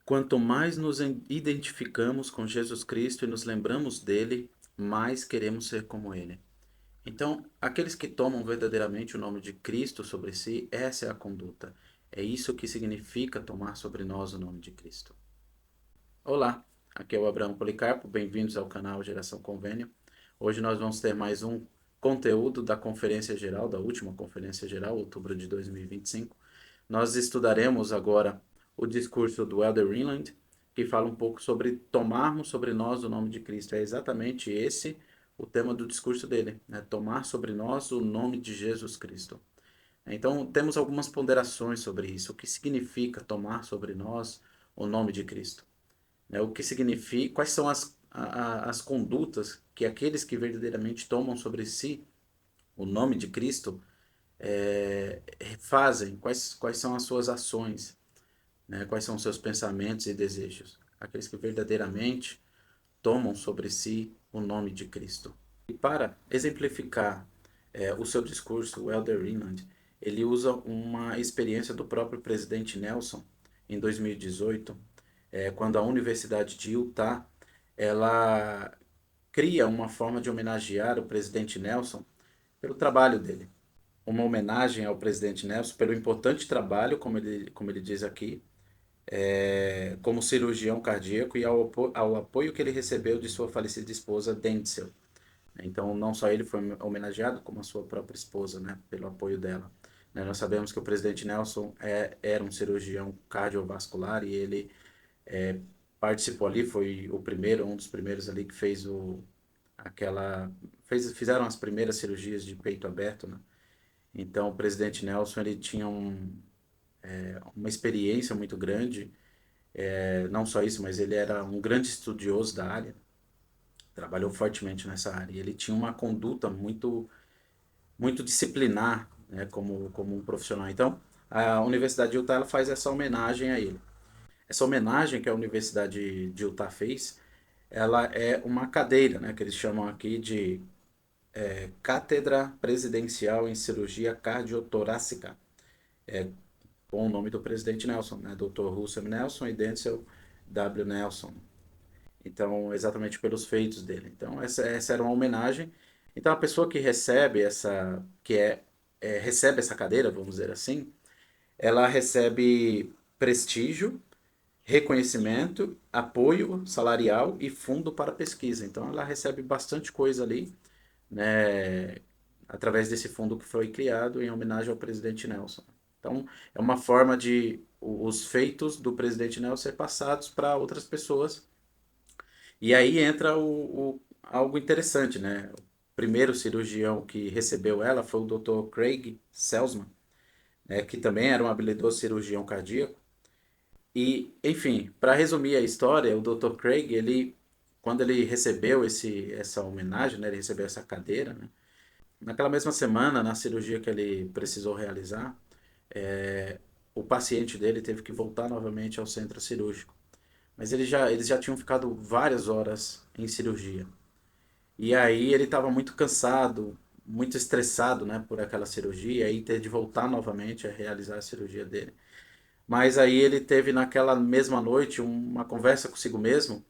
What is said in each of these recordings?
Quanto mais nos identificamos com Jesus Cristo e nos lembramos dele, mais queremos ser como ele. Então, aqueles que tomam verdadeiramente o nome de Cristo sobre si, essa é a conduta. É isso que significa tomar sobre nós o nome de Cristo. Olá, aqui é o Abraão Policarpo, bem-vindos ao canal Geração Convênio. Hoje nós vamos ter mais um conteúdo da Conferência Geral, da última Conferência Geral, outubro de 2025. Nós estudaremos agora o discurso do Elder Renland, que fala um pouco sobre tomarmos sobre nós o nome de Cristo. É exatamente esse o tema do discurso dele, né? Tomar sobre nós o nome de Jesus Cristo. Então, temos algumas ponderações sobre isso. O que significa tomar sobre nós o nome de Cristo? Né? O que significa, quais são as condutas que aqueles que verdadeiramente tomam sobre si o nome de Cristo fazem, quais são as suas ações, né? Quais são os seus pensamentos e desejos. Aqueles que verdadeiramente tomam sobre si o nome de Cristo. E para exemplificar o seu discurso, o Elder Renland, ele usa uma experiência do próprio presidente Nelson em 2018, quando a Universidade de Utah ela cria uma forma de homenagear o presidente Nelson pelo trabalho dele. Uma homenagem ao presidente Nelson pelo importante trabalho, como ele diz aqui, como cirurgião cardíaco e ao apoio que ele recebeu de sua falecida esposa, Denzel. Então, não só ele foi homenageado, como a sua própria esposa, né, pelo apoio dela. Né, nós sabemos que o presidente Nelson era um cirurgião cardiovascular e ele é, participou ali, foi o primeiro, um dos primeiros ali que fez fizeram as primeiras cirurgias de peito aberto, né? Então, o presidente Nelson ele tinha uma experiência muito grande, não só isso, mas ele era um grande estudioso da área, trabalhou fortemente nessa área. E ele tinha uma conduta muito disciplinar, né, como um profissional. Então, a Universidade de Utah ela faz essa homenagem a ele. Essa homenagem que a Universidade de Utah fez, ela é uma cadeira, né, que eles chamam aqui de Cátedra Presidencial em Cirurgia Cardiotorácica, com o nome do presidente Nelson, né, Dr. Russell Nelson e Denzel W. Nelson. Então, exatamente pelos feitos dele. Então, essa era uma homenagem. Então, a pessoa que recebe recebe essa cadeira, vamos dizer assim, ela recebe prestígio, reconhecimento, apoio salarial e fundo para pesquisa. Então, ela recebe bastante coisa ali, né, através desse fundo que foi criado em homenagem ao presidente Nelson. Então, é uma forma de os feitos do presidente Nelson ser passados para outras pessoas e aí entra algo interessante, né? O primeiro cirurgião que recebeu ela foi o Dr. Craig Selzman, né, que também era um habilidoso cirurgião cardíaco. E, enfim, para resumir a história, o Dr. Craig, quando ele recebeu essa homenagem, né, ele recebeu essa cadeira, né, naquela mesma semana, na cirurgia que ele precisou realizar, o paciente dele teve que voltar novamente ao centro cirúrgico. Mas eles já tinham ficado várias horas em cirurgia. E aí ele estava muito cansado, muito estressado, né, por aquela cirurgia e ter de voltar novamente a realizar a cirurgia dele. Mas aí ele teve naquela mesma noite uma conversa consigo mesmo,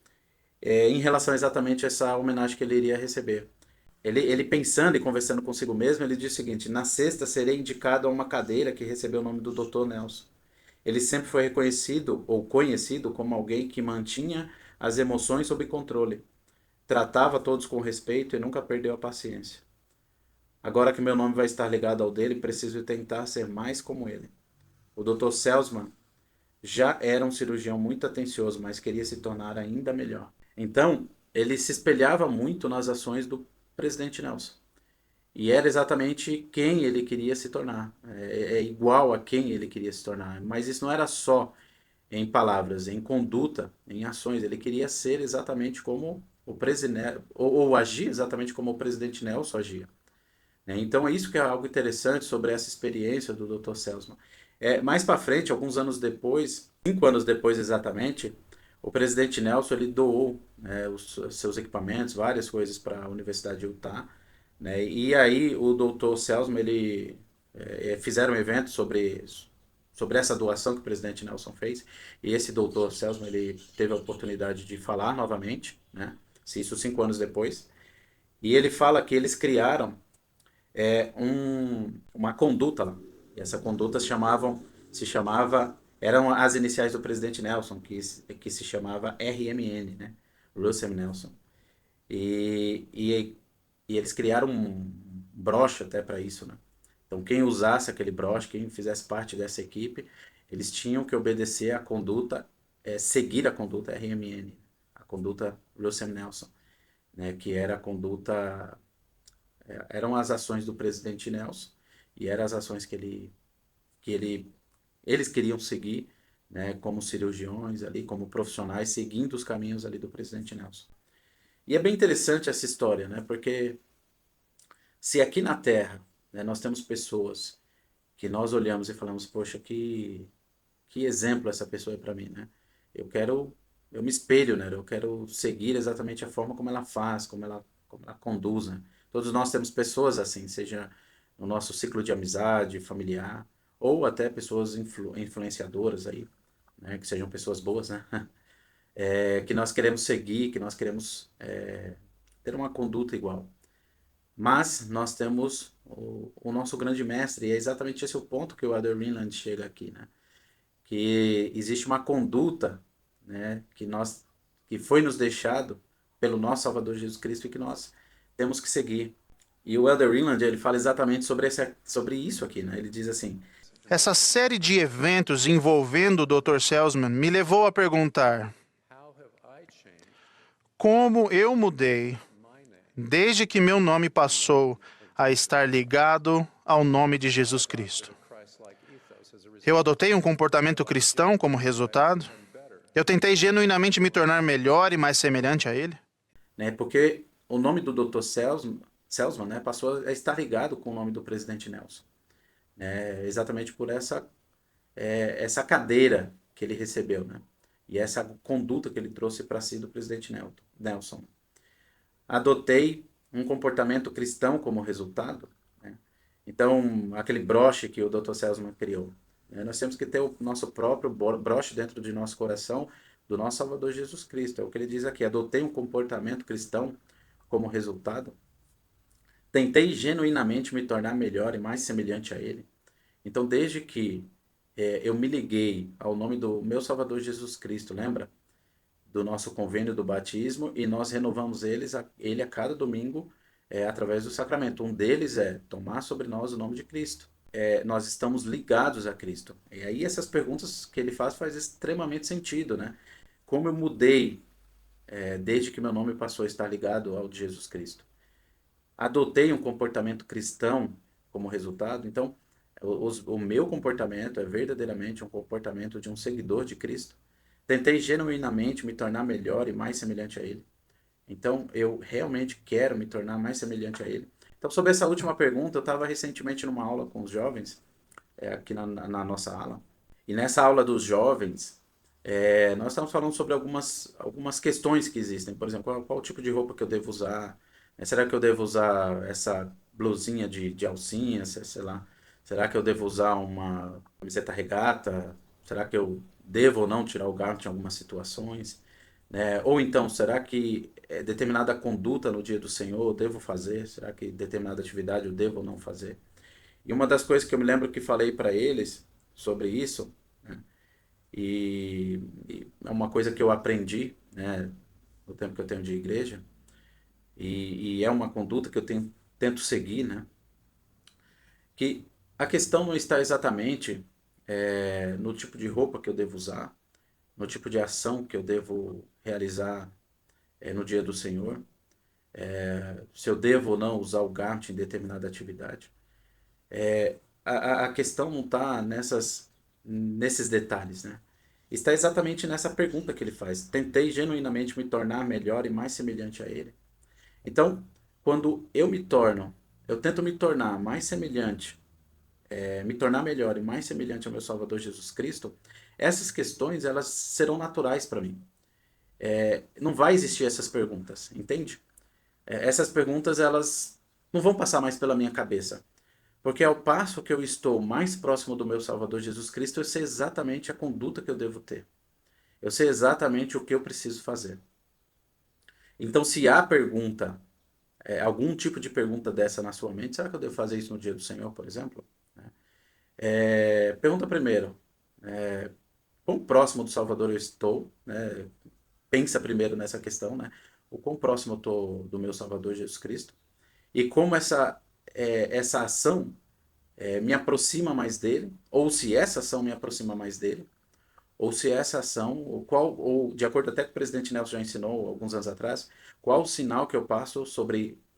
em relação exatamente a essa homenagem que ele iria receber. Ele pensando e conversando consigo mesmo, ele disse o seguinte: na sexta serei indicado a uma cadeira que recebeu o nome do Dr. Nelson. Ele sempre foi reconhecido ou conhecido como alguém que mantinha as emoções sob controle, tratava todos com respeito e nunca perdeu a paciência. Agora que meu nome vai estar ligado ao dele, preciso tentar ser mais como ele. O Dr. Selzman já era um cirurgião muito atencioso, mas queria se tornar ainda melhor. Então, ele se espelhava muito nas ações do presidente Nelson. E era exatamente quem ele queria se tornar. É igual a quem ele queria se tornar. Mas isso não era só em palavras, em conduta, em ações. Ele queria ser exatamente como o presidente, ou agir exatamente como o presidente Nelson agia. Né? Então é isso que é algo interessante sobre essa experiência do Dr. Selzman. Mais para frente, alguns anos depois, 5 anos depois exatamente, o presidente Nelson ele doou, né, os seus equipamentos, várias coisas para a Universidade de Utah, né? E aí o Dr. Selzman ele fizeram um evento sobre essa doação que o presidente Nelson fez. E esse doutor Celsman, ele teve a oportunidade de falar novamente, né? Isso 5 anos depois. E ele fala que eles criaram uma conduta lá. E essa conduta eram as iniciais do presidente Nelson, que se chamava RMN, né? Russell Nelson. E eles criaram um broche até para isso, né? Então, quem usasse aquele broche, quem fizesse parte dessa equipe, eles tinham que obedecer a conduta, seguir a conduta RMN, a conduta Russell Nelson, né? Que era a conduta, eram as ações do presidente Nelson e eram as ações eles queriam seguir, né? Como cirurgiões ali, como profissionais, seguindo os caminhos ali do presidente Nelson. E é bem interessante essa história, né? Porque se aqui na Terra, né, nós temos pessoas que nós olhamos e falamos, poxa, que exemplo essa pessoa é para mim, né? Eu me espelho, né? Eu quero seguir exatamente a forma como ela faz, como ela conduz, né? Todos nós temos pessoas assim, seja no nosso ciclo de amizade, familiar, ou até pessoas influenciadoras aí, né? Que sejam pessoas boas, né? Que nós queremos seguir, que nós queremos ter uma conduta igual. Mas nós temos o nosso grande mestre, e é exatamente esse o ponto que o Elder Renland chega aqui, né? Que existe uma conduta, né, que foi nos deixado pelo nosso Salvador Jesus Cristo e que nós temos que seguir. E o Elder Renland, ele fala exatamente sobre isso aqui, né? Ele diz assim: Essa série de eventos envolvendo o Dr. Celsman me levou a perguntar como eu mudei desde que meu nome passou a estar ligado ao nome de Jesus Cristo. Eu adotei um comportamento cristão como resultado. Eu tentei genuinamente me tornar melhor e mais semelhante a ele. né, porque o nome do Dr. Celsman, né, passou a estar ligado com o nome do presidente Nelson, né, exatamente por essa cadeira que ele recebeu, né, e essa conduta que ele trouxe para si do presidente Nelson. Adotei um comportamento cristão como resultado, né? Então, aquele broche que o Dr. Celsman criou, né? Nós temos que ter o nosso próprio broche dentro de nosso coração, do nosso Salvador Jesus Cristo. É o que ele diz aqui: adotei um comportamento cristão como resultado, tentei genuinamente me tornar melhor e mais semelhante a ele. Então, desde que eu me liguei ao nome do meu Salvador Jesus Cristo, lembra? Do nosso convênio do batismo, e nós renovamos ele a cada domingo através do sacramento. Um deles é tomar sobre nós o nome de Cristo. Nós estamos ligados a Cristo. E aí essas perguntas que ele faz extremamente sentido, né? Como eu mudei desde que meu nome passou a estar ligado ao de Jesus Cristo? Adotei um comportamento cristão como resultado. Então, o meu comportamento é verdadeiramente um comportamento de um seguidor de Cristo. Tentei genuinamente me tornar melhor e mais semelhante a Ele. Então, eu realmente quero me tornar mais semelhante a Ele. Então, sobre essa última pergunta, eu estava recentemente numa aula com os jovens, aqui na nossa aula. E nessa aula dos jovens, nós estamos falando sobre algumas questões que existem. Por exemplo, qual o tipo de roupa que eu devo usar? Será que eu devo usar essa blusinha de alcinha, sei lá? Será que eu devo usar uma camiseta regata? Será que eu devo ou não tirar o garfo em algumas situações? Né? Ou então, será que determinada conduta no dia do Senhor eu devo fazer? Será que determinada atividade eu devo ou não fazer? E uma das coisas que eu me lembro que falei para eles sobre isso, né? E é uma coisa que eu aprendi, né, no tempo que eu tenho de igreja, e é uma conduta que eu tento seguir, né? Que a questão não está exatamente no tipo de roupa que eu devo usar, no tipo de ação que eu devo realizar no dia do Senhor, se eu devo ou não usar o garfo em determinada atividade. A questão não está nesses detalhes, né? Está exatamente nessa pergunta que ele faz. Tentei genuinamente me tornar melhor e mais semelhante a ele. Então, quando eu tento me tornar mais semelhante, me tornar melhor e mais semelhante ao meu Salvador Jesus Cristo, essas questões elas serão naturais para mim. Não vai existir essas perguntas, entende? Essas perguntas elas não vão passar mais pela minha cabeça, Porque ao passo que eu estou mais próximo do meu Salvador Jesus Cristo, eu sei exatamente a conduta que eu devo ter. Eu sei exatamente o que eu preciso fazer. Então, se há pergunta, algum tipo de pergunta dessa na sua mente, será que eu devo fazer isso no dia do Senhor, por exemplo? Pergunta primeiro, quão próximo do Salvador eu estou, né? Pensa primeiro nessa questão, né? O quão próximo eu estou do meu Salvador Jesus Cristo e como essa ação me aproxima mais dele, ou se essa ação me aproxima mais dele, ou se essa ação, ou de acordo até com o presidente Nelson já ensinou alguns anos atrás, qual o sinal que eu passo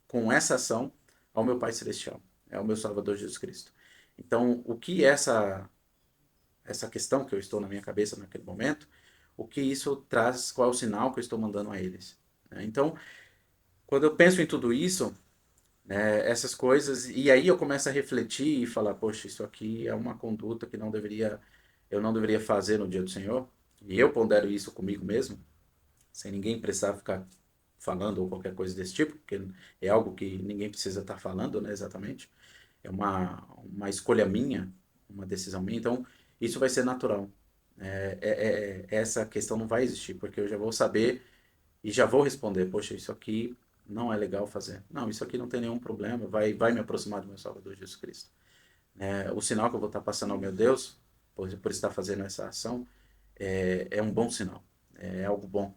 com essa ação ao meu Pai Celestial, ao meu Salvador Jesus Cristo. Então, o que essa questão que eu estou na minha cabeça naquele momento, o que isso traz, qual é o sinal que eu estou mandando a eles. Né? Então, quando eu penso em tudo isso, essas coisas, e aí eu começo a refletir e falar, poxa, isso aqui é uma conduta que eu não deveria fazer no dia do Senhor, e eu pondero isso comigo mesmo, sem ninguém precisar ficar falando ou qualquer coisa desse tipo, porque é algo que ninguém precisa estar falando, né, exatamente. É uma escolha minha, uma decisão minha, então isso vai ser natural. Essa questão não vai existir, porque eu já vou saber e já vou responder, poxa, isso aqui não é legal fazer. Não, isso aqui não tem nenhum problema, vai me aproximar do meu Salvador Jesus Cristo. O sinal que eu vou estar passando ao meu Deus, por estar fazendo essa ação, é um bom sinal, é algo bom.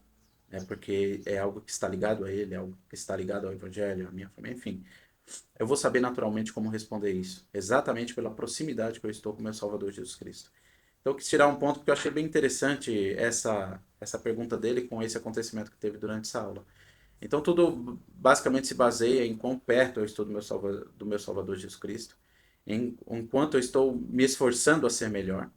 Porque é algo que está ligado a Ele, é algo que está ligado ao Evangelho, à minha família, enfim. Eu vou saber naturalmente como responder isso, exatamente pela proximidade que eu estou com o meu Salvador Jesus Cristo. Então, eu quis tirar um ponto porque eu achei bem interessante essa pergunta dele com esse acontecimento que teve durante essa aula. Então, tudo basicamente se baseia em quão perto eu estou do meu Salvador Jesus Cristo, enquanto eu estou me esforçando a ser melhor,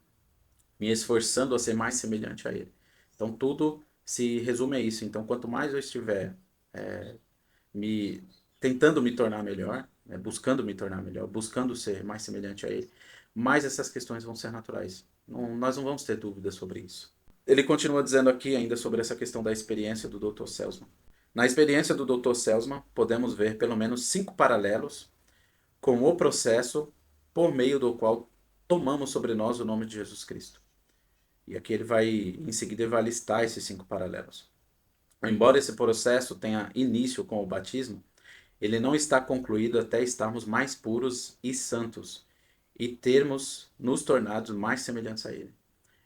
me esforçando a ser mais semelhante a Ele. Então, tudo se resume a isso. Então, quanto mais eu estiver me tentando me tornar melhor, né, buscando me tornar melhor, buscando ser mais semelhante a Ele, mais essas questões vão ser naturais. Nós não vamos ter dúvidas sobre isso. Ele continua dizendo aqui ainda sobre essa questão da experiência do Dr. Selzman. Na experiência do Dr. Selzman, podemos ver pelo menos 5 paralelos com o processo por meio do qual tomamos sobre nós o nome de Jesus Cristo. E aqui em seguida, ele vai listar esses 5 paralelos. Embora esse processo tenha início com o batismo, ele não está concluído até estarmos mais puros e santos e termos nos tornado mais semelhantes a Ele.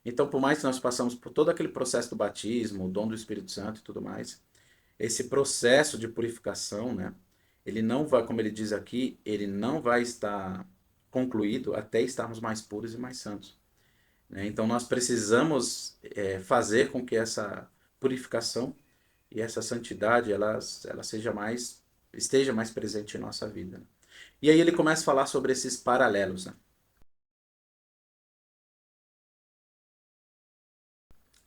Então, por mais que nós passamos por todo aquele processo do batismo, o dom do Espírito Santo e tudo mais, esse processo de purificação, né, ele não vai, como ele diz aqui, ele não vai estar concluído até estarmos mais puros e mais santos. Né? Então, nós precisamos fazer com que essa purificação e essa santidade ela esteja mais presente em nossa vida. Né? E aí ele começa a falar sobre esses paralelos. Né?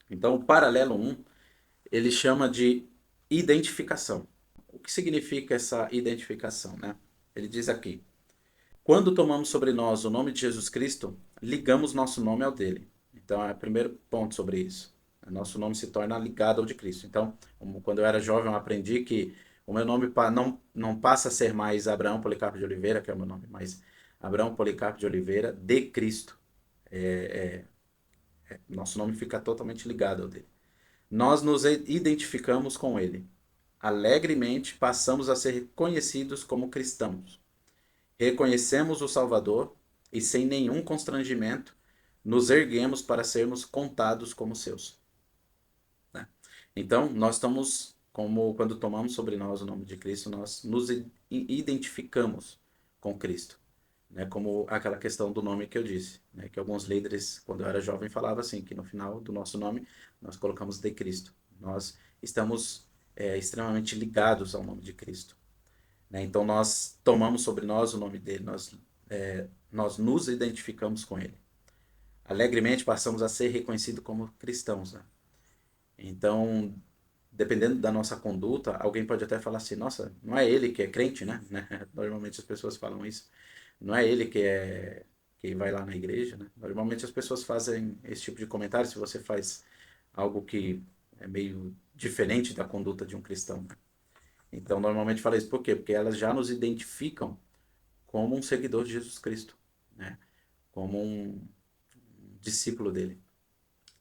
Então, o paralelo um ele chama de identificação. O que significa essa identificação? Né? Ele diz aqui: quando tomamos sobre nós o nome de Jesus Cristo, ligamos nosso nome ao dele. Então, é o primeiro ponto sobre isso. Nosso nome se torna ligado ao de Cristo. Então, quando eu era jovem, eu aprendi que o meu nome não passa a ser mais Abraão Policarpo de Oliveira, que é o meu nome, mas Abraão Policarpo de Oliveira de Cristo. Nosso nome fica totalmente ligado ao dele. Nós nos identificamos com ele. Alegremente passamos a ser conhecidos como cristãos. Reconhecemos o Salvador e, sem nenhum constrangimento, nos erguemos para sermos contados como seus. Né? Então, nós estamos, como quando tomamos sobre nós o nome de Cristo, nós nos identificamos com Cristo. Né? Como aquela questão do nome que eu disse, né? Que alguns líderes, quando eu era jovem, falavam assim, que no final do nosso nome nós colocamos de Cristo. Nós estamos extremamente ligados ao nome de Cristo. Né? Então nós tomamos sobre nós o nome dele, nós nos identificamos com ele. Alegremente passamos a ser reconhecidos como cristãos. Né? Então, dependendo da nossa conduta, alguém pode até falar assim, nossa, não é ele que é crente, né? Normalmente as pessoas falam isso. Não é ele que vai lá na igreja, né? Normalmente as pessoas fazem esse tipo de comentário se você faz algo que é meio diferente da conduta de um cristão. Né? Então, normalmente fala isso por quê? Porque elas já nos identificam como um seguidor de Jesus Cristo, né? Como um discípulo dele.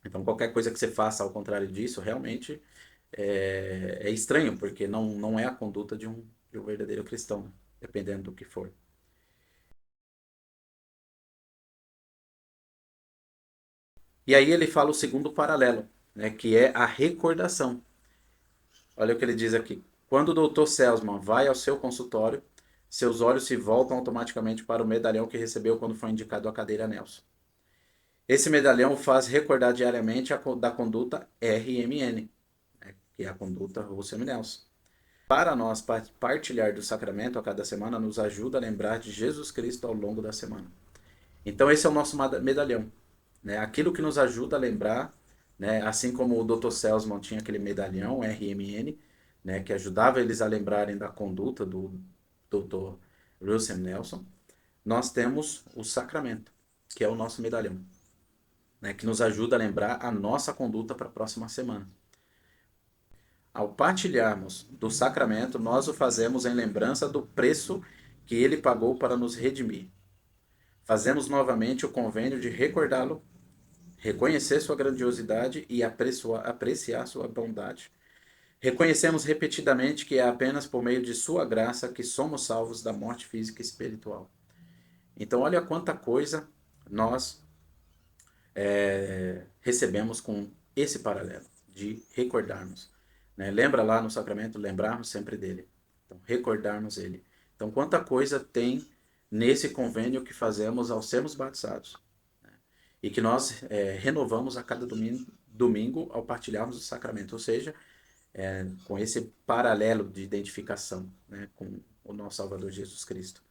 Então, qualquer coisa que você faça ao contrário disso, realmente é estranho, porque não é a conduta de um verdadeiro cristão, né? Dependendo do que for. E aí ele fala o segundo paralelo, né, que é a recordação. Olha o que ele diz aqui. Quando o Dr. Salzman vai ao seu consultório, seus olhos se voltam automaticamente para o medalhão que recebeu quando foi indicado à cadeira Nelson. Esse medalhão o faz recordar diariamente da conduta RMN, né, que é a conduta Russell Nelson. Para nós, partilhar do sacramento a cada semana nos ajuda a lembrar de Jesus Cristo ao longo da semana. Então esse é o nosso medalhão, né? Aquilo que nos ajuda a lembrar, né? Assim como o Dr. Salzman tinha aquele medalhão RMN, né? Que ajudava eles a lembrarem da conduta do Dr. Russell Nelson, nós temos o sacramento, que é o nosso medalhão, né? Que nos ajuda a lembrar a nossa conduta para a próxima semana. Ao partilharmos do sacramento, nós o fazemos em lembrança do preço que ele pagou para nos redimir. Fazemos novamente o convênio de recordá-lo, reconhecer sua grandiosidade e apreciar sua bondade. Reconhecemos repetidamente que é apenas por meio de sua graça que somos salvos da morte física e espiritual. Então, olha quanta coisa nós recebemos com esse paralelo de recordarmos. Né? Lembra lá no sacramento, lembrarmos sempre dele. Então, recordarmos ele. Então, quanta coisa tem nesse convênio que fazemos ao sermos batizados. Né? E que nós renovamos a cada domingo ao partilharmos o sacramento. Ou seja, com esse paralelo de identificação, né, com o nosso Salvador Jesus Cristo.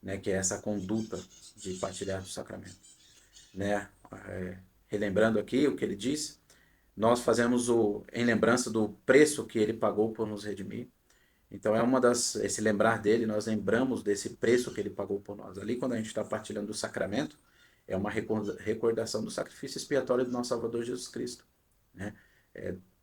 Né, que é essa conduta de partilhar do sacramento. Né? Relembrando aqui o que ele diz, nós fazemos em lembrança do preço que ele pagou por nos redimir. Então esse lembrar dele, nós lembramos desse preço que ele pagou por nós. Ali quando a gente está partilhando do sacramento, é uma recordação do sacrifício expiatório do nosso Salvador Jesus Cristo. Né?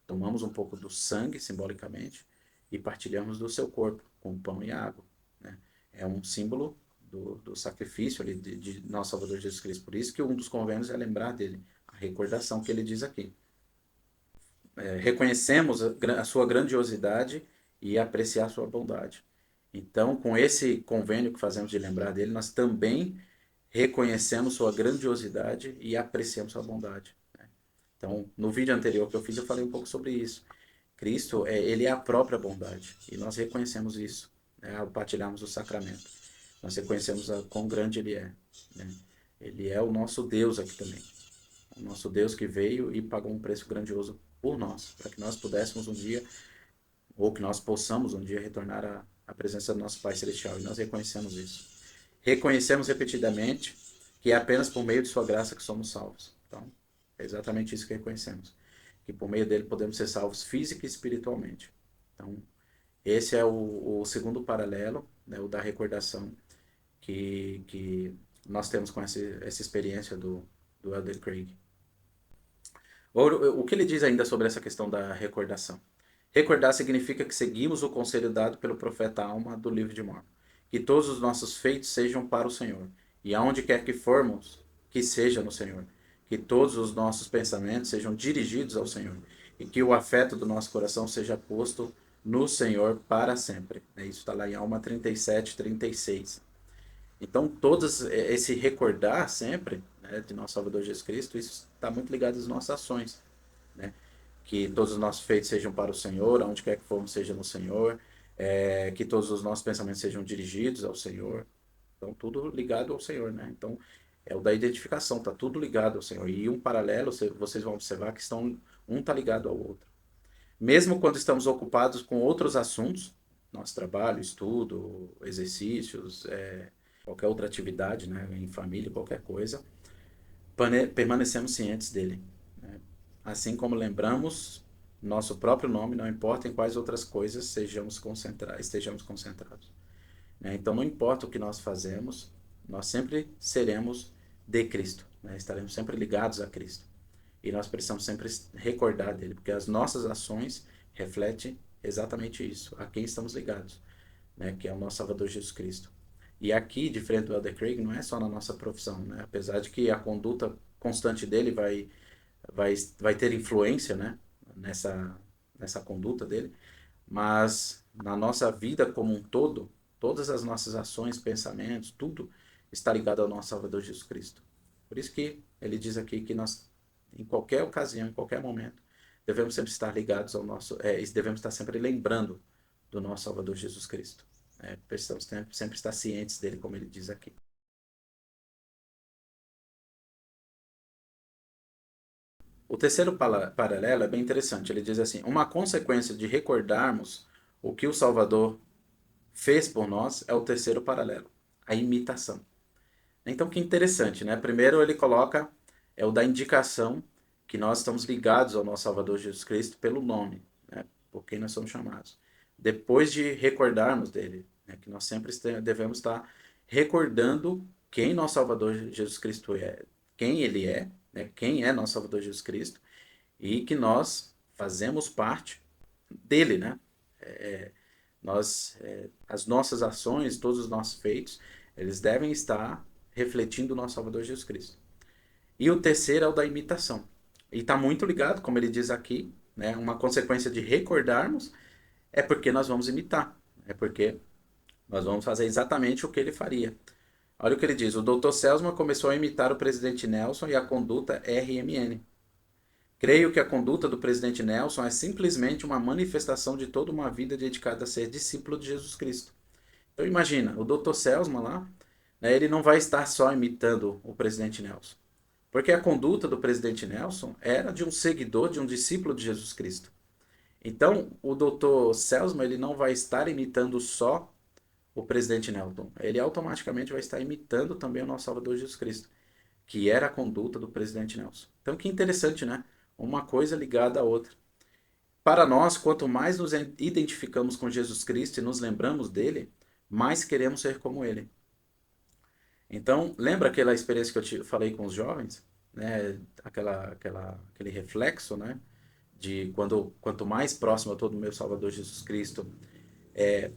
Tomamos um pouco do sangue, simbolicamente, e partilhamos do seu corpo, com pão e água. Né? É um símbolo do sacrifício ali de nosso Salvador Jesus Cristo. Por isso que um dos convênios é lembrar dele, a recordação que ele diz aqui. Reconhecemos a sua grandiosidade e apreciar a sua bondade. Então, com esse convênio que fazemos de lembrar dele, nós também reconhecemos sua grandiosidade e apreciamos sua bondade. Né? Então, no vídeo anterior que eu fiz, eu falei um pouco sobre isso. Cristo, ele é a própria bondade, e nós reconhecemos isso, né, ao partilharmos o sacramento. Nós reconhecemos quão grande ele é. Né? Ele é o nosso Deus aqui também. O nosso Deus que veio e pagou um preço grandioso por nós, para que nós pudéssemos um dia, ou que nós possamos um dia retornar à presença do nosso Pai Celestial. E nós reconhecemos isso. Reconhecemos repetidamente que é apenas por meio de sua graça que somos salvos. Então, é exatamente isso que reconhecemos. Que por meio dele podemos ser salvos física e espiritualmente. Então, esse é o segundo paralelo, né, o da recordação, que nós temos com essa experiência do Elder Craig. O que ele diz ainda sobre essa questão da recordação? Recordar significa que seguimos o conselho dado pelo profeta Alma do livro de Mormon. Que todos os nossos feitos sejam para o Senhor. E aonde quer que formos, que seja no Senhor. Que todos os nossos pensamentos sejam dirigidos ao Senhor. E que o afeto do nosso coração seja posto no Senhor para sempre. Isso está lá em Alma 37, 36. Então, todos esse recordar sempre, né, de nosso Salvador Jesus Cristo, isso está muito ligado às nossas ações. Né? Que todos os nossos feitos sejam para o Senhor, aonde quer que formos, seja no Senhor. Que todos os nossos pensamentos sejam dirigidos ao Senhor. Então, tudo ligado ao Senhor. Né? Então, é o da identificação, está tudo ligado ao Senhor. E um paralelo, vocês vão observar que um está ligado ao outro. Mesmo quando estamos ocupados com outros assuntos, nosso trabalho, estudo, exercícios, qualquer outra atividade, né, em família, qualquer coisa, permanecemos cientes dele. Né? Assim como lembramos nosso próprio nome, não importa em quais outras coisas estejamos concentrados. Né? Então, não importa o que nós fazemos, nós sempre seremos de Cristo, né? Estaremos sempre ligados a Cristo. E nós precisamos sempre recordar dele, porque as nossas ações refletem exatamente isso, a quem estamos ligados, né? Que é o nosso Salvador Jesus Cristo. E aqui, diferente do Elder Craig, não é só na nossa profissão, né? Apesar de que a conduta constante dele vai ter influência, né? Nessa conduta dele, mas na nossa vida como um todo, todas as nossas ações, pensamentos, tudo está ligado ao nosso Salvador Jesus Cristo. Por isso que ele diz aqui que nós, em qualquer ocasião, em qualquer momento, devemos sempre estar ligados ao nosso, devemos estar sempre lembrando do nosso Salvador Jesus Cristo. Precisamos sempre estar cientes dele, como ele diz aqui. O terceiro paralelo é bem interessante. Ele diz assim: uma consequência de recordarmos o que o Salvador fez por nós é o terceiro paralelo, a imitação. Então, que interessante, né? Primeiro ele coloca o da indicação que nós estamos ligados ao nosso Salvador Jesus Cristo pelo nome, né? Por quem nós somos chamados. Depois de recordarmos dele, né? Que nós sempre devemos estar recordando quem nosso Salvador Jesus Cristo é, quem ele é, né? Quem é nosso Salvador Jesus Cristo e que nós fazemos parte dele, né? As nossas ações, todos os nossos feitos, eles devem estar refletindo o nosso Salvador Jesus Cristo. E o terceiro é o da imitação. E está muito ligado, como ele diz aqui, né? Uma consequência de recordarmos é porque nós vamos imitar. É porque nós vamos fazer exatamente o que ele faria. Olha o que ele diz: o Dr. Celsman começou a imitar o presidente Nelson e a conduta RMN. Creio que a conduta do presidente Nelson é simplesmente uma manifestação de toda uma vida dedicada a ser discípulo de Jesus Cristo. Então imagina, o Dr. Celsman lá, né, ele não vai estar só imitando o presidente Nelson. Porque a conduta do presidente Nelson era de um seguidor, de um discípulo de Jesus Cristo. Então, o Dr. Celsman ele não vai estar imitando só o presidente Nelson. Ele automaticamente vai estar imitando também o nosso Salvador Jesus Cristo, que era a conduta do presidente Nelson. Então, que interessante, né? Uma coisa ligada à outra. Para nós, quanto mais nos identificamos com Jesus Cristo e nos lembramos dele, mais queremos ser como ele. Então, lembra aquela experiência que eu falei com os jovens, né? Aquele reflexo, né? De quanto mais próximo eu estou do meu Salvador Jesus Cristo,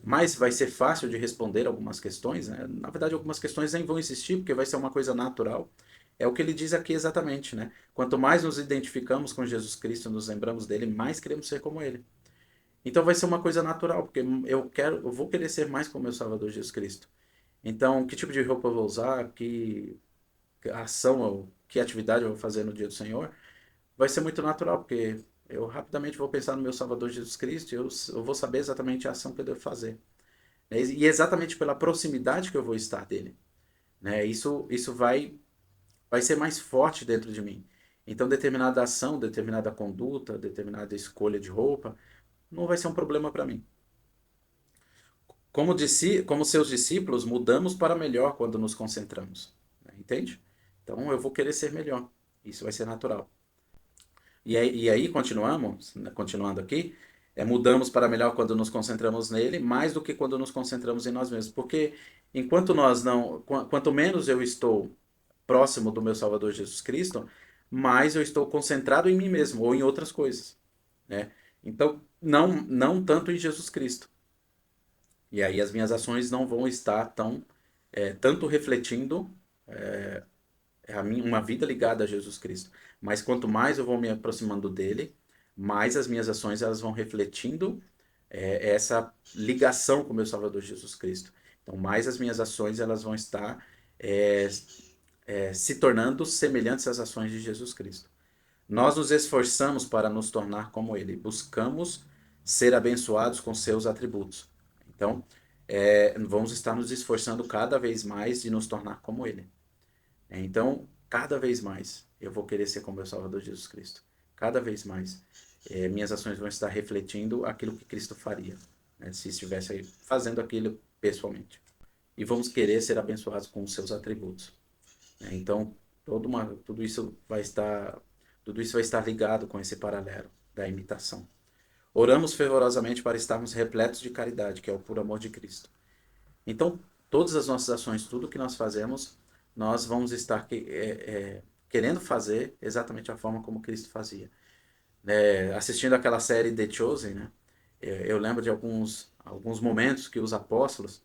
mais vai ser fácil de responder algumas questões, né? Na verdade, algumas questões nem vão existir, porque vai ser uma coisa natural. É o que ele diz aqui exatamente, né? Quanto mais nos identificamos com Jesus Cristo, nos lembramos dele, mais queremos ser como ele. Então vai ser uma coisa natural, porque eu vou querer ser mais como meu Salvador Jesus Cristo. Então, que tipo de roupa eu vou usar, que ação, que atividade eu vou fazer no dia do Senhor, vai ser muito natural, porque eu rapidamente vou pensar no meu Salvador Jesus Cristo e eu vou saber exatamente a ação que eu devo fazer. E exatamente pela proximidade que eu vou estar dele. Né? Isso vai ser mais forte dentro de mim. Então, determinada ação, determinada conduta, determinada escolha de roupa, não vai ser um problema para mim. Como seus discípulos, mudamos para melhor quando nos concentramos. Né? Entende? Então, eu vou querer ser melhor. Isso vai ser natural. E aí continuamos, né, continuando aqui, mudamos para melhor quando nos concentramos nele, mais do que quando nos concentramos em nós mesmos. Porque enquanto nós não, quanto menos eu estou próximo do meu Salvador Jesus Cristo, mais eu estou concentrado em mim mesmo ou em outras coisas, né? Então, não tanto em Jesus Cristo. E aí as minhas ações não vão estar tanto refletindo uma vida ligada a Jesus Cristo. Mas quanto mais eu vou me aproximando dele, mais as minhas ações elas vão refletindo essa ligação com o meu Salvador Jesus Cristo. Então, mais as minhas ações elas vão estar é, se tornando semelhantes às ações de Jesus Cristo. Nós nos esforçamos para nos tornar como ele, buscamos ser abençoados com seus atributos. Então, vamos estar nos esforçando cada vez mais de nos tornar como ele. Então, cada vez mais eu vou querer ser como meu Salvador Jesus Cristo. Cada vez mais minhas ações vão estar refletindo aquilo que Cristo faria, né, se estivesse aí fazendo aquilo pessoalmente. E vamos querer ser abençoados com os seus atributos. Né? Então, tudo tudo isso vai estar ligado com esse paralelo da imitação. Oramos fervorosamente para estarmos repletos de caridade, que é o puro amor de Cristo. Então, todas as nossas ações, tudo que nós fazemos, nós vamos estar querendo fazer exatamente a forma como Cristo fazia. Assistindo aquela série The Chosen, né? Eu lembro de alguns momentos que os apóstolos,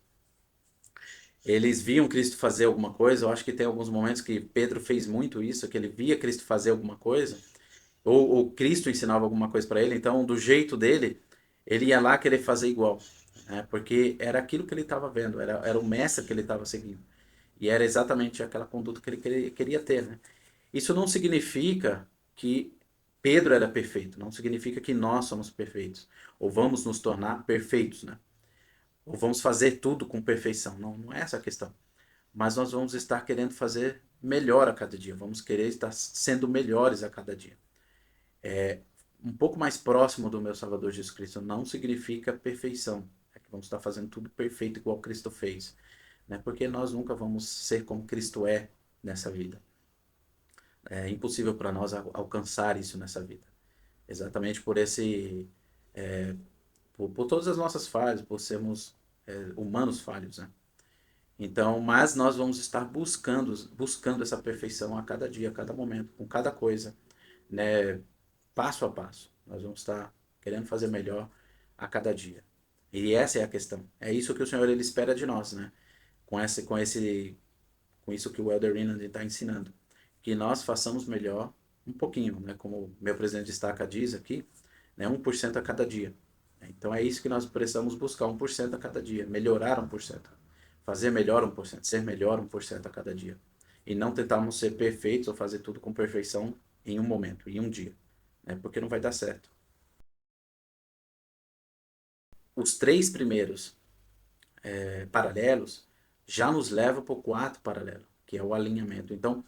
Eles viam Cristo fazer alguma coisa. Eu acho que tem alguns momentos que Pedro fez muito isso, que ele via Cristo fazer alguma coisa, ou Cristo ensinava alguma coisa para ele. Então, do jeito dele, ele ia lá querer fazer igual, né? Porque era aquilo que ele estava vendo, era o mestre que ele estava seguindo. E era exatamente aquela conduta que ele queria ter, né? Isso não significa que Pedro era perfeito, não significa que nós somos perfeitos, ou vamos nos tornar perfeitos, né? Ou vamos fazer tudo com perfeição. Não, não é essa a questão. Mas nós vamos estar querendo fazer melhor a cada dia, vamos querer estar sendo melhores a cada dia. Um pouco mais próximo do meu Salvador Jesus Cristo não significa perfeição. É que vamos estar fazendo tudo perfeito igual Cristo fez, né? Porque nós nunca vamos ser como Cristo é nessa vida. É impossível para nós alcançar isso nessa vida. Exatamente por esse, por todas as nossas falhas, por sermos humanos falhos, né? Então, mas nós vamos estar buscando essa perfeição a cada dia, a cada momento, com cada coisa, né? Passo a passo. Nós vamos estar querendo fazer melhor a cada dia. E essa é a questão. É isso que o Senhor ele espera de nós, né? Com isso que o Elder Renan está ensinando, que nós façamos melhor um pouquinho, né? Como meu presidente destaca diz aqui, né? 1% a cada dia. Então é isso que nós precisamos buscar, 1% a cada dia, melhorar 1%, fazer melhor 1%, ser melhor 1% a cada dia. E não tentarmos ser perfeitos ou fazer tudo com perfeição em um momento, em um dia, né? Porque não vai dar certo. Os três primeiros paralelos já nos levam para o quarto paralelo, que é o alinhamento. Então,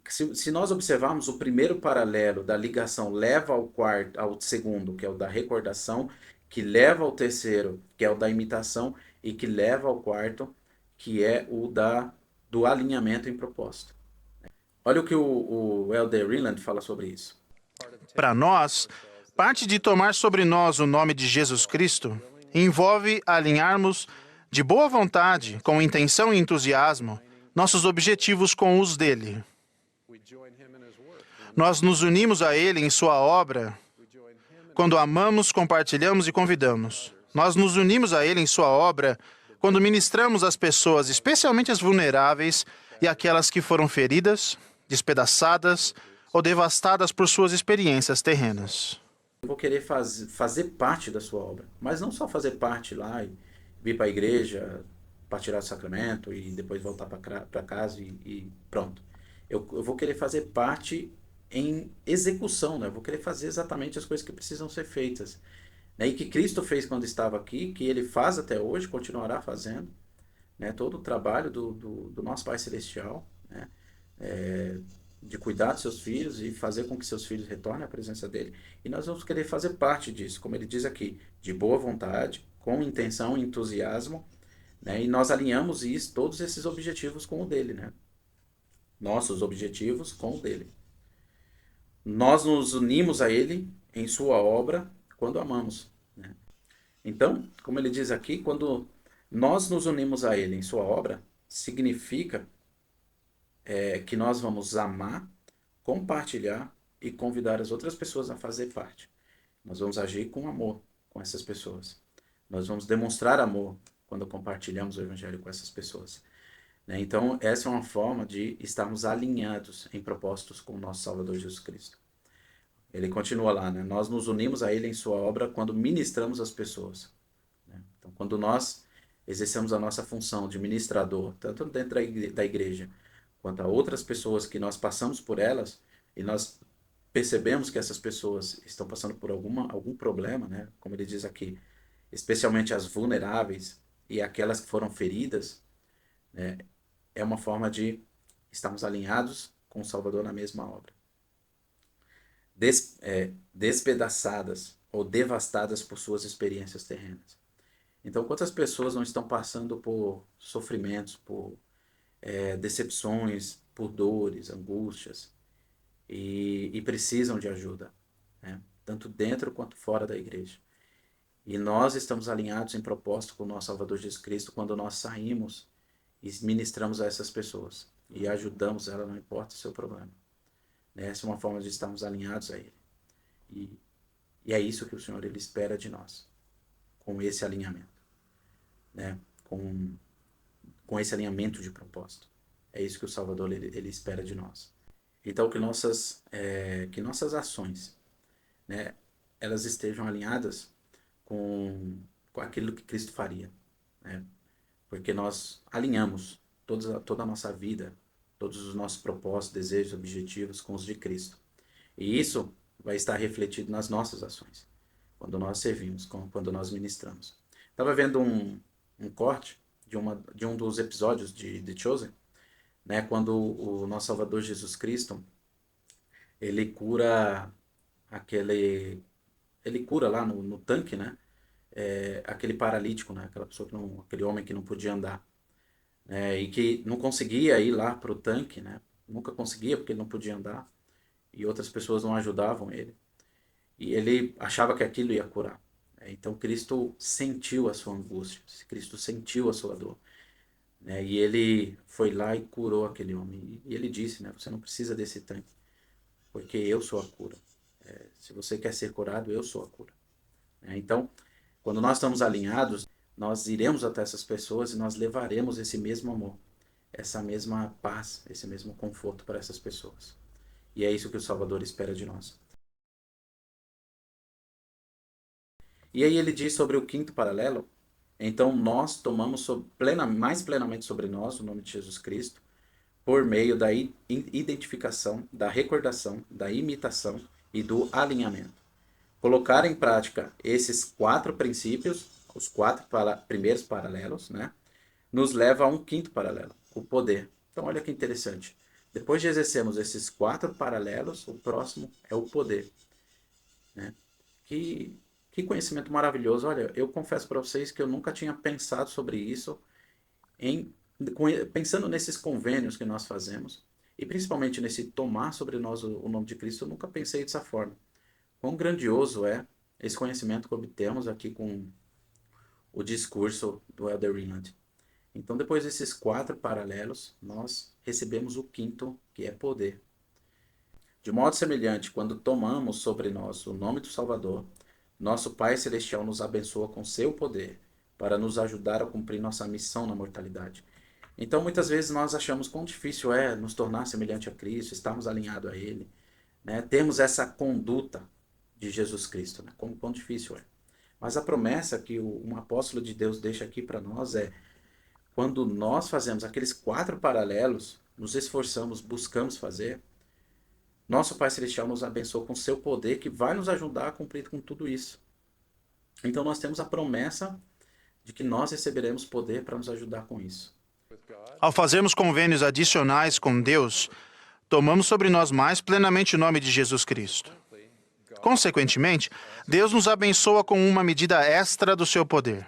se nós observarmos, o primeiro paralelo da ligação leva ao quarto, ao segundo, que é o da recordação, que leva ao terceiro, que é o da imitação, e que leva ao quarto, que é o do alinhamento em propósito. Olha o que o Elder Reland fala sobre isso. Para nós, parte de tomar sobre nós o nome de Jesus Cristo envolve alinharmos de boa vontade, com intenção e entusiasmo, nossos objetivos com os dele. Nós nos unimos a ele em sua obra quando amamos, compartilhamos e convidamos. Nós nos unimos a ele em sua obra quando ministramos às pessoas, especialmente as vulneráveis e aquelas que foram feridas, despedaçadas ou devastadas por suas experiências terrenas. Eu vou querer fazer parte da sua obra, mas não só fazer parte lá e vir para a igreja, partilhar o sacramento e depois voltar para casa e pronto. Eu vou querer fazer parte em execução, né? Eu vou querer fazer exatamente as coisas que precisam ser feitas, né? E que Cristo fez quando estava aqui, que ele faz até hoje, continuará fazendo, né? Todo o trabalho do nosso Pai Celestial, né? É, de cuidar dos seus filhos e fazer com que seus filhos retornem à presença dele. E nós vamos querer fazer parte disso, como ele diz aqui, de boa vontade, com intenção e entusiasmo, né? E nós alinhamos isso, todos esses objetivos com o dele, né? Nossos objetivos com o dele. Nós nos unimos a ele em sua obra quando amamos, né? Então, como ele diz aqui, quando nós nos unimos a ele em sua obra, significa que nós vamos amar, compartilhar e convidar as outras pessoas a fazer parte. Nós vamos agir com amor com essas pessoas. Nós vamos demonstrar amor quando compartilhamos o evangelho com essas pessoas, né? Então, essa é uma forma de estarmos alinhados em propósitos com o nosso Salvador Jesus Cristo. Ele continua lá, né? Nós nos unimos a ele em sua obra quando ministramos as pessoas, né? Então, quando nós exercemos a nossa função de ministrador, tanto dentro da igreja, quanto a outras pessoas que nós passamos por elas, e nós percebemos que essas pessoas estão passando por algum problema, né? Como ele diz aqui, especialmente as vulneráveis e aquelas que foram feridas, né? É uma forma de estarmos alinhados com o Salvador na mesma obra. Despedaçadas ou devastadas por suas experiências terrenas. Então, quantas pessoas não estão passando por sofrimentos, por decepções, por dores, angústias, e precisam de ajuda, né? Tanto dentro quanto fora da igreja. E nós estamos alinhados em propósito com o nosso Salvador Jesus Cristo quando nós saímos e ministramos a essas pessoas e ajudamos ela, não importa o seu problema, né? Essa é uma forma de estarmos alinhados a Ele. E é isso que o Senhor ele espera de nós, com esse alinhamento, né? com esse alinhamento de propósito. É isso que o Salvador ele espera de nós. Então, que nossas ações, né, elas estejam alinhadas com aquilo que Cristo faria, né? Porque nós alinhamos toda a nossa vida, todos os nossos propósitos, desejos, objetivos com os de Cristo. E isso vai estar refletido nas nossas ações, quando nós servimos, quando nós ministramos. Estava vendo um corte de um dos episódios de The Chosen, né, quando o nosso Salvador Jesus Cristo, ele cura aquele, ele cura lá no tanque, né, aquele paralítico, né, aquela pessoa aquele homem que não podia andar, né, e que não conseguia ir lá para o tanque, né, nunca conseguia porque ele não podia andar, e outras pessoas não ajudavam ele. E ele achava que aquilo ia curar. Então Cristo sentiu a sua angústia, Cristo sentiu a sua dor, né? E ele foi lá e curou aquele homem. E ele disse, né? Você não precisa desse tanque, porque eu sou a cura. Se você quer ser curado, eu sou a cura. Então, quando nós estamos alinhados, nós iremos até essas pessoas e nós levaremos esse mesmo amor, essa mesma paz, esse mesmo conforto para essas pessoas. E é isso que o Salvador espera de nós. E aí ele diz sobre o quinto paralelo. Então nós tomamos mais plenamente sobre nós o nome de Jesus Cristo por meio da identificação, da recordação, da imitação e do alinhamento. Colocar em prática esses quatro princípios, os quatro primeiros paralelos, né, nos leva a um quinto paralelo, o poder. Então olha que interessante. Depois de exercermos esses quatro paralelos, o próximo é o poder, né? Que, que conhecimento maravilhoso. Olha, eu confesso para vocês que eu nunca tinha pensado sobre isso, em, pensando nesses convênios que nós fazemos, e principalmente nesse tomar sobre nós o nome de Cristo, eu nunca pensei dessa forma. Quão grandioso é esse conhecimento que obtemos aqui com o discurso do Elder Renand. Então, depois desses quatro paralelos, nós recebemos o quinto, que é poder. De modo semelhante, quando tomamos sobre nós o nome do Salvador, nosso Pai Celestial nos abençoa com seu poder para nos ajudar a cumprir nossa missão na mortalidade. Então, muitas vezes nós achamos quão difícil é nos tornar semelhante a Cristo, estarmos alinhados a Ele, né? Termos essa conduta de Jesus Cristo, né? Quão difícil é. Mas a promessa que um apóstolo de Deus deixa aqui para nós é: quando nós fazemos aqueles quatro paralelos, nos esforçamos, buscamos fazer, nosso Pai Celestial nos abençoa com seu poder que vai nos ajudar a cumprir com tudo isso. Então nós temos a promessa de que nós receberemos poder para nos ajudar com isso. Ao fazermos convênios adicionais com Deus, tomamos sobre nós mais plenamente o nome de Jesus Cristo. Consequentemente, Deus nos abençoa com uma medida extra do seu poder.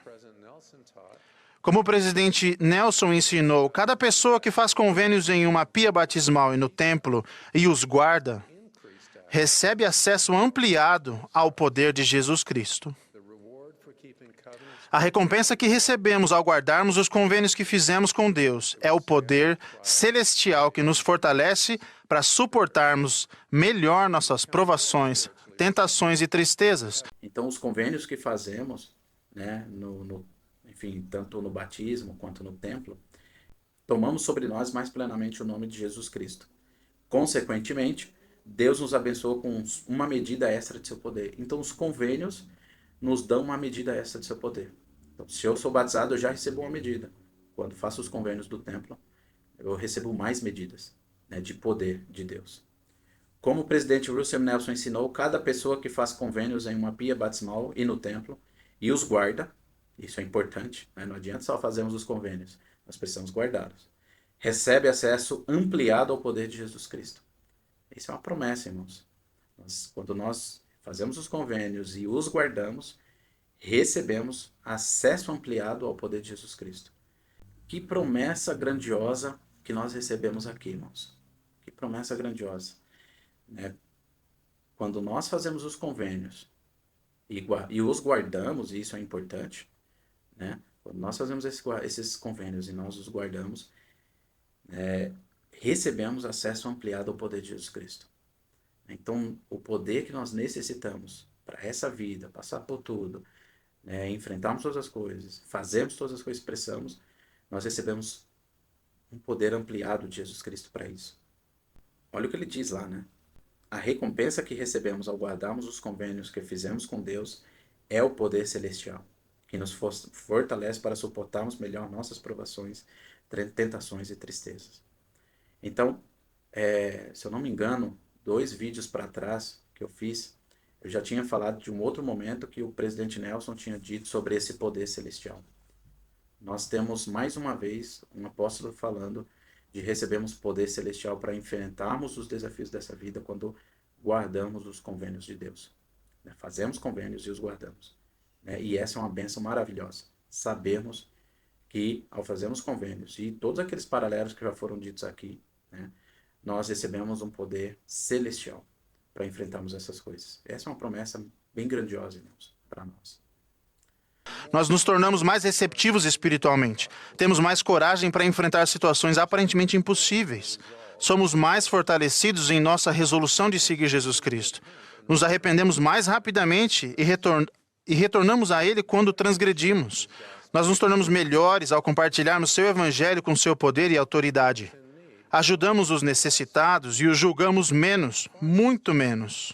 Como o presidente Nelson ensinou, cada pessoa que faz convênios em uma pia batismal e no templo e os guarda, recebe acesso ampliado ao poder de Jesus Cristo. A recompensa que recebemos ao guardarmos os convênios que fizemos com Deus é o poder celestial que nos fortalece para suportarmos melhor nossas provações, tentações e tristezas. Então, os convênios que fazemos, né, enfim, tanto no batismo quanto no templo, tomamos sobre nós mais plenamente o nome de Jesus Cristo. Consequentemente, Deus nos abençoa com uma medida extra de seu poder. Então, os convênios nos dão uma medida extra de seu poder. Então, se eu sou batizado, eu já recebo uma medida. Quando faço os convênios do templo, eu recebo mais medidas, né, de poder de Deus. Como o presidente Russell Nelson ensinou, cada pessoa que faz convênios em uma pia batismal e no templo e os guarda, isso é importante, né? Não adianta só fazermos os convênios, nós precisamos guardá-los, recebe acesso ampliado ao poder de Jesus Cristo. Isso é uma promessa, irmãos. Quando nós fazemos os convênios e os guardamos, recebemos acesso ampliado ao poder de Jesus Cristo. Que promessa grandiosa que nós recebemos aqui, irmãos. Que promessa grandiosa. Né? Quando nós fazemos os convênios e os guardamos, e isso é importante, né? Quando nós fazemos esses convênios e nós os guardamos, recebemos acesso ampliado ao poder de Jesus Cristo. Então, o poder que nós necessitamos para essa vida, passar por tudo, enfrentarmos todas as coisas, fazermos todas as coisas que precisamos, nós recebemos um poder ampliado de Jesus Cristo para isso. Olha o que ele diz lá, né? A recompensa que recebemos ao guardarmos os convênios que fizemos com Deus é o poder celestial, que nos fortalece para suportarmos melhor nossas provações, tentações e tristezas. Então, se eu não me engano, 2 vídeos para trás que eu fiz, eu já tinha falado de um outro momento que o presidente Nelson tinha dito sobre esse poder celestial. Nós temos mais uma vez um apóstolo falando de recebermos poder celestial para enfrentarmos os desafios dessa vida quando guardamos os convênios de Deus. Fazemos convênios e os guardamos. E essa é uma bênção maravilhosa. Sabermos que ao fazermos convênios e todos aqueles paralelos que já foram ditos aqui, nós recebemos um poder celestial para enfrentarmos essas coisas. Essa é uma promessa bem grandiosa, irmãos, para nós. Nós nos tornamos mais receptivos espiritualmente. Temos mais coragem para enfrentar situações aparentemente impossíveis. Somos mais fortalecidos em nossa resolução de seguir Jesus Cristo. Nos arrependemos mais rapidamente e retornamos a Ele quando transgredimos. Nós nos tornamos melhores ao compartilharmos seu evangelho com seu poder e autoridade. Ajudamos os necessitados e os julgamos menos, muito menos.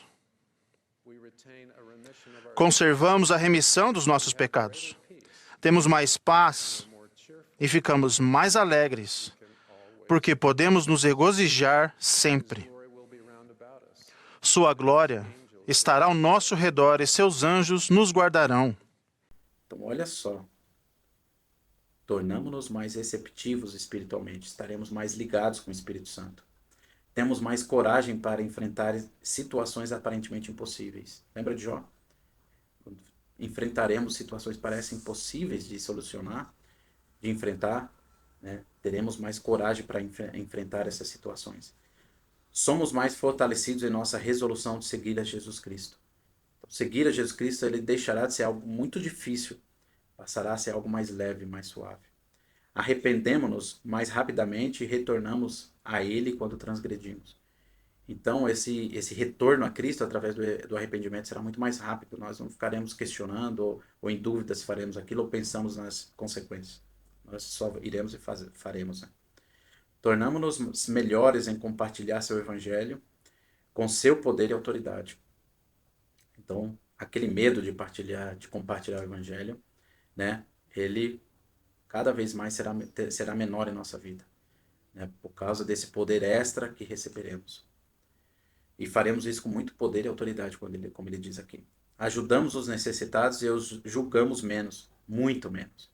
Conservamos a remissão dos nossos pecados. Temos mais paz e ficamos mais alegres, porque podemos nos regozijar sempre. Sua glória estará ao nosso redor e seus anjos nos guardarão. Então, olha só. Tornamos-nos mais receptivos espiritualmente, estaremos mais ligados com o Espírito Santo. Temos mais coragem para enfrentar situações aparentemente impossíveis. Lembra de Jó? Enfrentaremos situações que parecem impossíveis de solucionar, de enfrentar, teremos mais coragem para enfrentar essas situações. Somos mais fortalecidos em nossa resolução de seguir a Jesus Cristo. Então, seguir a Jesus Cristo, ele deixará de ser algo muito difícil, passará a ser algo mais leve, mais suave. Arrependemos-nos mais rapidamente e retornamos a Ele quando transgredimos. Então, esse retorno a Cristo através do arrependimento será muito mais rápido. Nós não ficaremos questionando ou em dúvida se faremos aquilo ou pensamos nas consequências. Nós só iremos e faremos. Tornamos-nos melhores em compartilhar seu evangelho com seu poder e autoridade. Então, aquele medo de compartilhar o evangelho, ele cada vez mais será menor em nossa vida, por causa desse poder extra que receberemos. E faremos isso com muito poder e autoridade, como ele diz aqui. Ajudamos os necessitados e os julgamos menos, muito menos.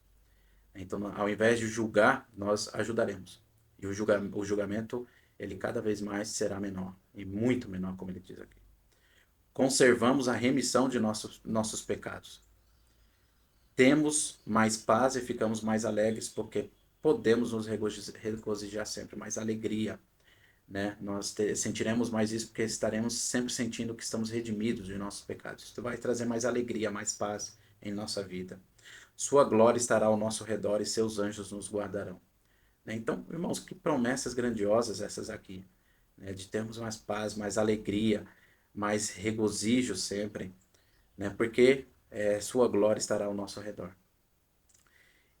Então, ao invés de julgar, nós ajudaremos. E o julgamento, ele cada vez mais será menor, e muito menor, como ele diz aqui. Conservamos a remissão de nossos pecados. Temos mais paz e ficamos mais alegres porque podemos nos regozijar sempre, mais alegria. Nós sentiremos mais isso porque estaremos sempre sentindo que estamos redimidos de nossos pecados. Isso vai trazer mais alegria, mais paz em nossa vida. Sua glória estará ao nosso redor e seus anjos nos guardarão. Então, irmãos, que promessas grandiosas essas aqui, de termos mais paz, mais alegria, mais regozijo sempre, porque sua glória estará ao nosso redor.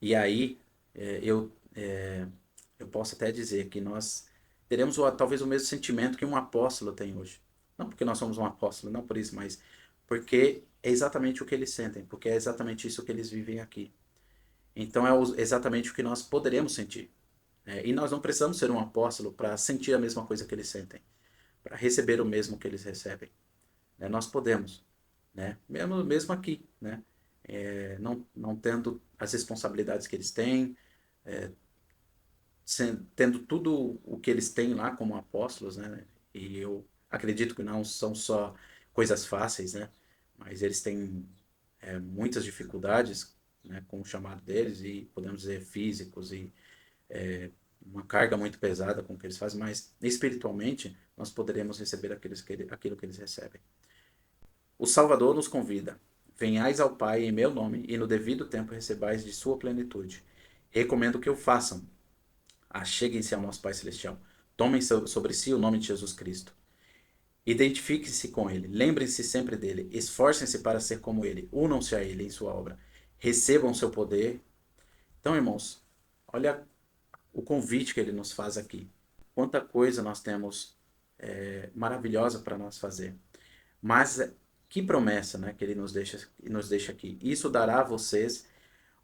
E aí, eu posso até dizer que nós teremos talvez o mesmo sentimento que um apóstolo tem hoje. Não porque nós somos um apóstolo, não por isso, mas porque é exatamente o que eles sentem, porque é exatamente isso que eles vivem aqui. Então é exatamente o que nós poderemos sentir. E nós não precisamos ser um apóstolo para sentir a mesma coisa que eles sentem, para receber o mesmo que eles recebem. Nós podemos, mesmo aqui, não tendo as responsabilidades que eles têm, tendo tudo o que eles têm lá como apóstolos, e eu acredito que não são só coisas fáceis, mas eles têm muitas dificuldades, com o chamado deles, e podemos dizer físicos, e uma carga muito pesada com o que eles fazem, mas espiritualmente nós poderemos receber aquilo que eles recebem. O Salvador nos convida: venhais ao Pai em meu nome, e no devido tempo recebais de sua plenitude. Recomendo que o façam. Acheguem-se ao nosso Pai Celestial. Tomem sobre si o nome de Jesus Cristo. Identifiquem-se com Ele. Lembrem-se sempre dEle. Esforcem-se para ser como Ele. Unam-se a Ele em sua obra. Recebam o seu poder. Então, irmãos, olha o convite que ele nos faz aqui. Quanta coisa nós temos maravilhosa para nós fazer. Mas que promessa, né, que ele nos deixa aqui. Isso dará a vocês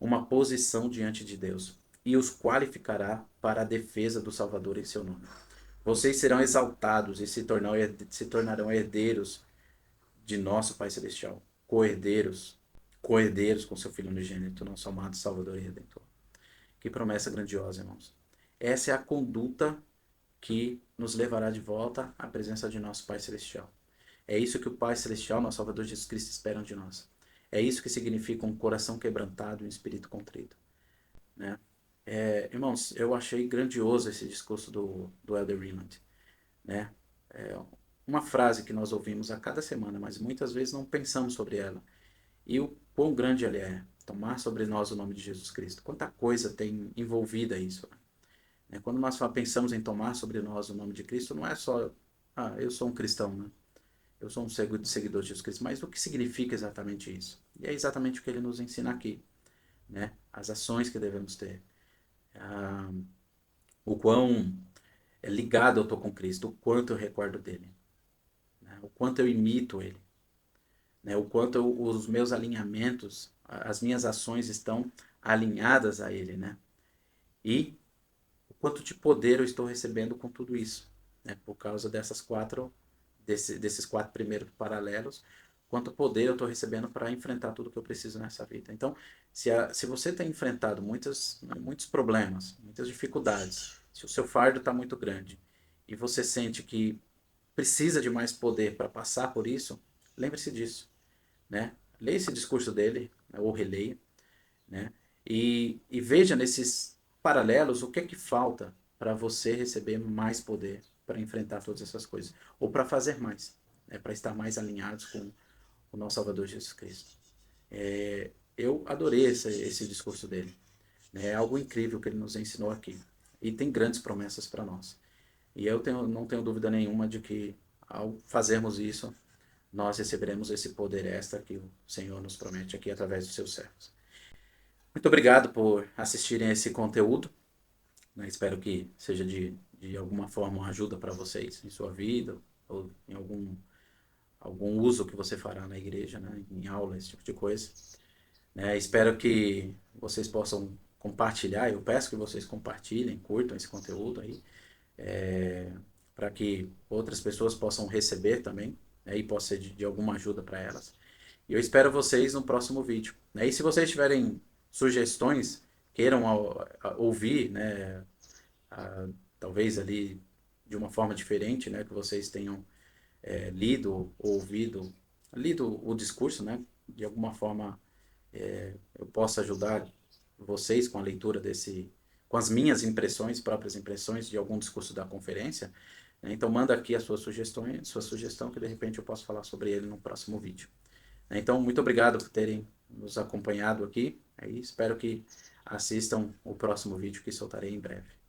uma posição diante de Deus e os qualificará para a defesa do Salvador em seu nome. Vocês serão exaltados e se tornarão herdeiros de nosso Pai Celestial, co-herdeiros com seu Filho unigênito, nosso amado Salvador e Redentor. Que promessa grandiosa, irmãos. Essa é a conduta que nos levará de volta à presença de nosso Pai Celestial. É isso que o Pai Celestial, nosso Salvador Jesus Cristo, espera de nós. É isso que significa um coração quebrantado e um espírito contrito. Né? Irmãos, eu achei grandioso esse discurso do Elder Reynolds. Né? Uma frase que nós ouvimos a cada semana, mas muitas vezes não pensamos sobre ela. E o quão grande ele é, tomar sobre nós o nome de Jesus Cristo. Quanta coisa tem envolvida isso. Né? Quando nós pensamos em tomar sobre nós o nome de Cristo, não é só, eu sou um cristão, né? Eu sou um seguidor de Jesus Cristo, mas o que significa exatamente isso? E é exatamente o que ele nos ensina aqui, né? As ações que devemos ter. O quão ligado eu estou com Cristo, o quanto eu recordo dele, né? O quanto eu imito ele, né? O quanto os meus alinhamentos, as minhas ações estão alinhadas a ele, né? E o quanto de poder eu estou recebendo com tudo isso, né? Por causa desses quatro primeiros paralelos, quanto poder eu estou recebendo para enfrentar tudo que eu preciso nessa vida. Então, se você tem enfrentado muitos problemas, muitas dificuldades, se o seu fardo está muito grande e você sente que precisa de mais poder para passar por isso, lembre-se disso, né? Leia esse discurso dele, né? Ou releia, né? E veja nesses paralelos o que é que falta para você receber mais poder para enfrentar todas essas coisas, ou para fazer mais, né? Para estar mais alinhados com o nosso Salvador Jesus Cristo. Eu adorei esse discurso dele. É algo incrível que ele nos ensinou aqui. E tem grandes promessas para nós. E não tenho dúvida nenhuma de que, ao fazermos isso, nós receberemos esse poder extra que o Senhor nos promete aqui através dos seus servos. Muito obrigado por assistirem a esse conteúdo. Espero que seja de alguma forma uma ajuda para vocês em sua vida ou em algum uso que você fará na igreja, né? Em aula, esse tipo de coisa. Espero que vocês possam compartilhar. Eu peço que vocês compartilhem, curtam esse conteúdo aí, para que outras pessoas possam receber também, né? E possa ser de alguma ajuda para elas. E eu espero vocês no próximo vídeo. E se vocês tiverem sugestões, queiram ouvir, né, talvez ali de uma forma diferente, né, que vocês tenham lido ou ouvido, lido o discurso, né, de alguma forma eu possa ajudar vocês com a leitura com as minhas próprias impressões de algum discurso da conferência, né, então manda aqui a sua sugestão que de repente eu posso falar sobre ele no próximo vídeo. Então, muito obrigado por terem nos acompanhado aqui. Espero que assistam o próximo vídeo que soltarei em breve.